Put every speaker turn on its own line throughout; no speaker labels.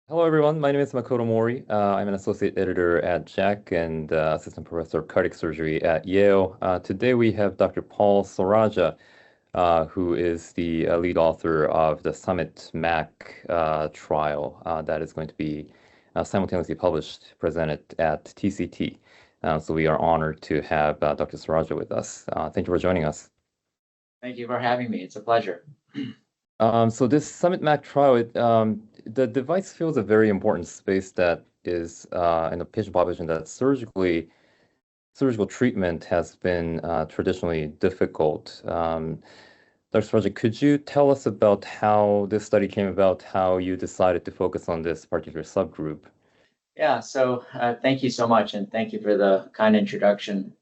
Hello, everyone. My name is Makoto Mori. I'm an associate editor at JACC and assistant professor of cardiac surgery at Yale. Today we have Dr. Paul Sorajja, who is the lead author of the Summit MAC trial that is going to be simultaneously published, presented at TCT. So we are honored to have Dr. Sorajja with us. Thank you for joining us.
Thank you for having me. It's a pleasure.
So this Summit Mac trial, the device fills a very important space that is in a patient population that surgical treatment has been traditionally difficult. Dr. Sorajja, could you tell us about how this study came about, how you decided to focus on this particular subgroup?
Yeah, so thank you so much, and thank you for the kind introduction.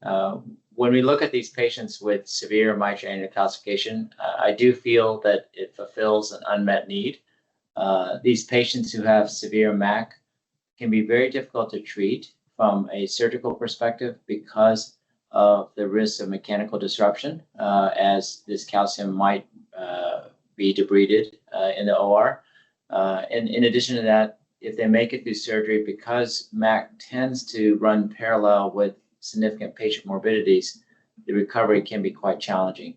When we look at these patients with severe mitral annular calcification, I do feel that it fulfills an unmet need. These patients who have severe MAC can be very difficult to treat from a surgical perspective because of the risk of mechanical disruption, as this calcium might be debrided in the OR. And in addition to that, if they make it through surgery, because MAC tends to run parallel with significant patient morbidities, the recovery can be quite challenging.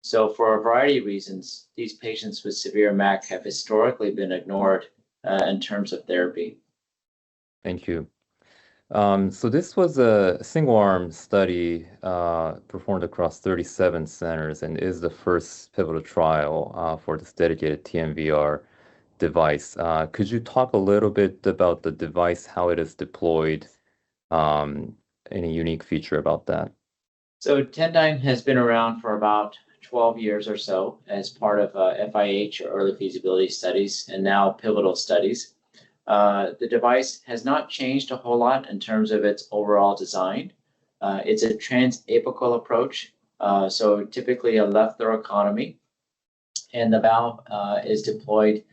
So for a variety of reasons, these patients with severe MAC have historically been ignored in terms of therapy.
Thank you. So this was a single-arm study performed across 37 centers and is the first pivotal trial for this dedicated TMVR device. Could you talk a little bit about the device, how it is deployed, any unique feature about that?
So Tendyne has been around for about 12 years or so as part of FIH, or early feasibility studies, and now pivotal studies. The device has not changed a whole lot in terms of its overall design. It's a transapical approach, so typically a left thoracotomy, and the valve is deployed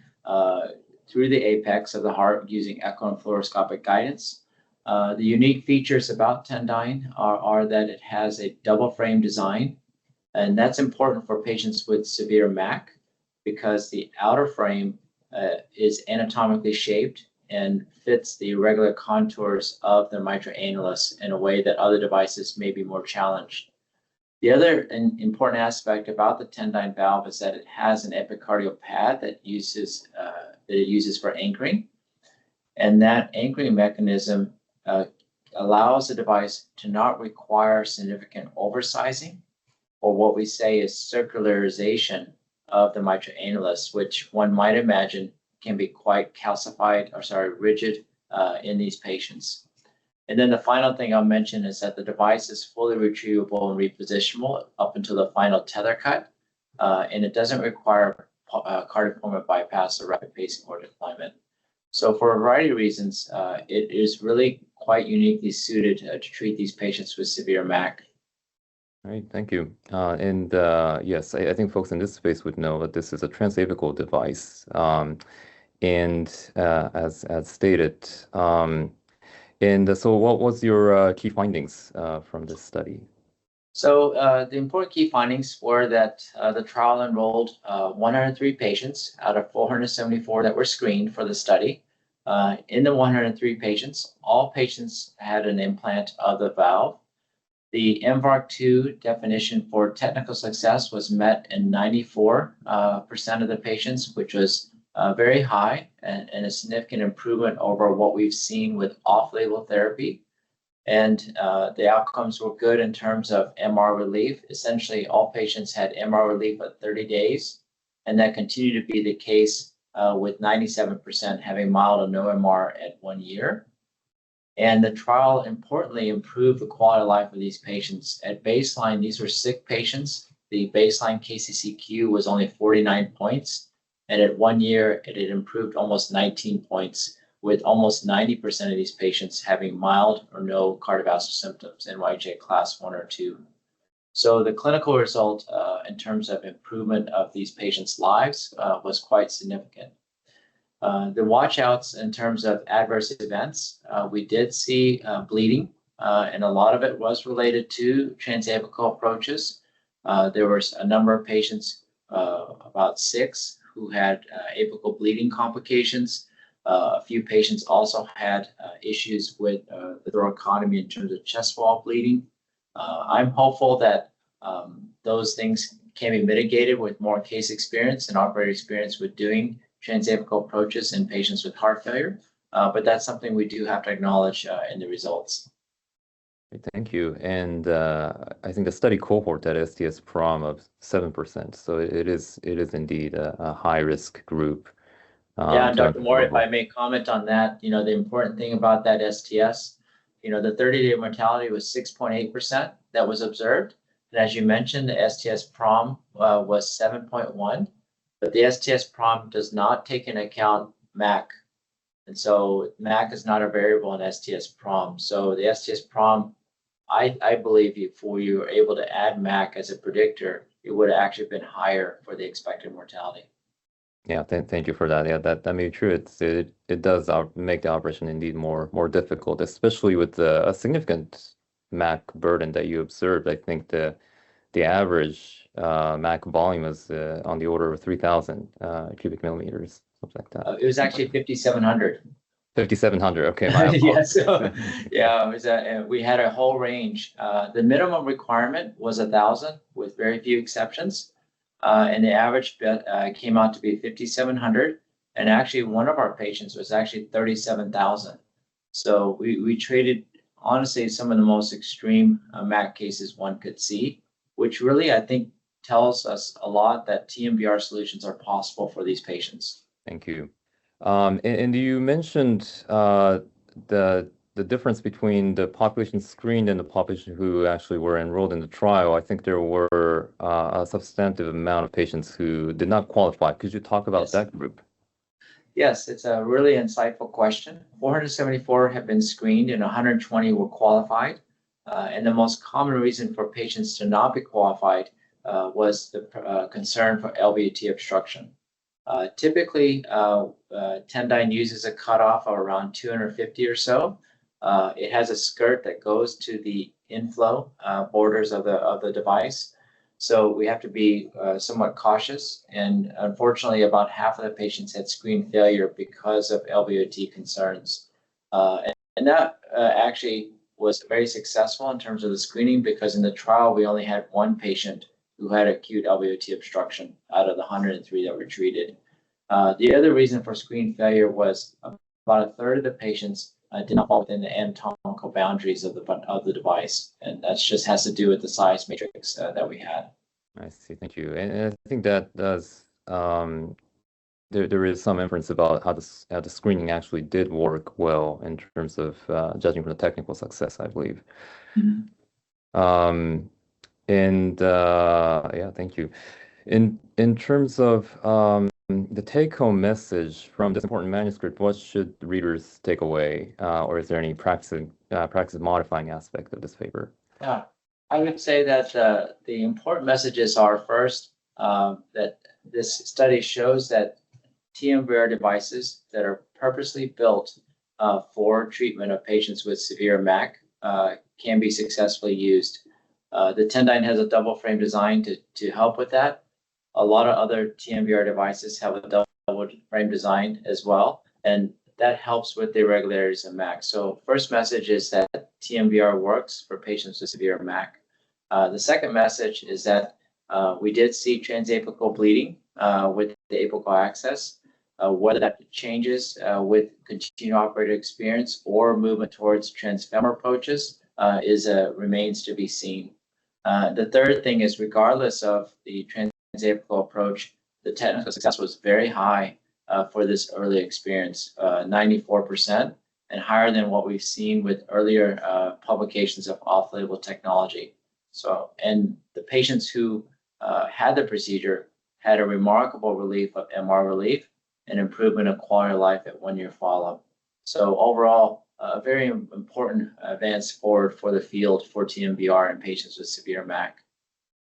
through the apex of the heart using echo and fluoroscopic guidance. The unique features about Tendyne are that it has a double frame design, and that's important for patients with severe MAC because the outer frame is anatomically shaped and fits the irregular contours of the mitral annulus in a way that other devices may be more challenged. The other important aspect about the Tendyne valve is that it has an epicardial pad that it uses for anchoring, and that anchoring mechanism allows the device to not require significant oversizing, or what we say is circularization of the mitral annulus, which one might imagine can be quite rigid in these patients. And then the final thing I'll mention is that the device is fully retrievable and repositionable up until the final tether cut, and it doesn't require cardiopulmonary bypass or rapid pacing or deployment. So for a variety of reasons, it is really quite uniquely suited to treat these patients with severe MAC.
All right, thank you. Yes, I think folks in this space would know that this is a transapical device. And as stated, so what was your key findings from this study?
So the important key findings were that the trial enrolled 103 patients out of 474 that were screened for the study. In the 103 patients, all patients had an implant of the valve. The MVARC2 definition for technical success was met in 94% of the patients, which was very high and a significant improvement over what we've seen with off-label therapy. And the outcomes were good in terms of MR relief. Essentially, all patients had MR relief at 30 days, and that continued to be the case with 97% having mild or no MR at 1 year. And the trial importantly improved the quality of life of these patients. At baseline, these were sick patients. The baseline KCCQ was only 49 points, and at 1 year, it had improved almost 19 points, with almost 90% of these patients having mild or no cardiovascular symptoms, NYHA class 1 or 2. So the clinical result in terms of improvement of these patients' lives was quite significant. The watchouts in terms of adverse events, we did see bleeding, and a lot of it was related to transapical approaches. There was a number of patients, about 6, who had apical bleeding complications. A few patients also had issues with the thoracotomy in terms of chest wall bleeding. I'm hopeful that those things can be mitigated with more case experience and operator experience with doing transapical approaches in patients with heart failure. But that's something we do have to acknowledge in the results.
Thank you. And I think the study cohort at STS prom of 7%. So it is indeed a high risk group.
Yeah, and Dr. Mori, if I may comment on that, the important thing about that STS, the 30-day mortality was 6.8% that was observed. And as you mentioned, the STS prom was 7.1, but the STS prom does not take into account MAC. And so MAC is not a variable in STS prom. So the STS prom, I believe if we were able to add MAC as a predictor, it would have actually been higher for the expected mortality.
Yeah, thank you for that. Yeah, that may be true. It does make the operation indeed more difficult, especially with a significant MAC burden that you observed. I think the average MAC volume is on the order of 3,000 cubic millimeters, something like that.
It was actually 5,700.
5,700. Okay, my
yeah, so yeah, it was we had a whole range. The minimum requirement was 1,000 with very few exceptions. And the average came out to be 5,700. And actually, one of our patients was actually 37,000. So we treated, honestly, some of the most extreme MAC cases one could see, which really, I think, tells us a lot that TMVR solutions are possible for these patients.
Thank you. And you mentioned the difference between the population screened and the population who actually were enrolled in the trial. I think there were a substantive amount of patients who did not qualify. Could you talk about that group?
Yes, it's a really insightful question. 474 have been screened and 120 were qualified. And the most common reason for patients to not be qualified was the concern for LVAT obstruction. Typically, Tendyne uses a cutoff of around 250 or so. It has a skirt that goes to the inflow borders of the device. So we have to be somewhat cautious. And unfortunately, about half of the patients had screen failure because of LVOT concerns. And that actually was very successful in terms of the screening because in the trial, we only had one patient who had acute LVOT obstruction out of the 103 that were treated. The other reason for screen failure was about a third of the patients did not fall within the anatomical boundaries of the device, and that just has to do with the size matrix that we had.
I see. Thank you. And I think that does there is some inference about how the screening actually did work well in terms of judging from the technical success, I believe.
Mm-hmm.
Yeah, thank you. In terms of the take-home message from this important manuscript, what should readers take away, or is there any practice modifying aspect of this paper?
Yeah, I would say that the important messages are first that this study shows that TMVR devices that are purposely built for treatment of patients with severe MAC can be successfully used. The Tendyne has a double frame design to help with that. A lot of other TMVR devices have a double frame design as well, and that helps with the irregularities of MAC. So first message is that TMVR works for patients with severe MAC. The second message is that we did see transapical bleeding with the apical access. Whether that changes with continued operator experience or movement towards transfemoral approaches remains to be seen. The third thing is, regardless of the transapical approach, the technical success was very high for this early experience, 94%, and higher than what we've seen with earlier publications of off-label technology. So, and the patients who had the procedure had a remarkable relief of MR relief and improvement of quality of life at 1 year follow-up. So overall, a very important advance forward for the field for TMVR in patients with severe MAC.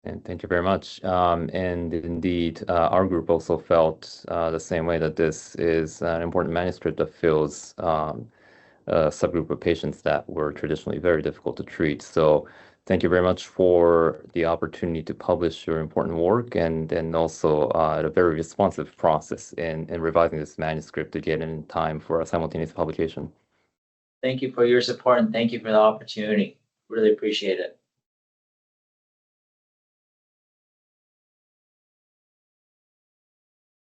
And thank you very much. And indeed, our group also felt the same way, that this is an important manuscript that fills a subgroup of patients that were traditionally very difficult to treat. So Thank you very much for the opportunity to publish your important work and also a very responsive process in revising this manuscript to get in time for a simultaneous publication.
Thank you for your support and thank you for the opportunity. Really appreciate it.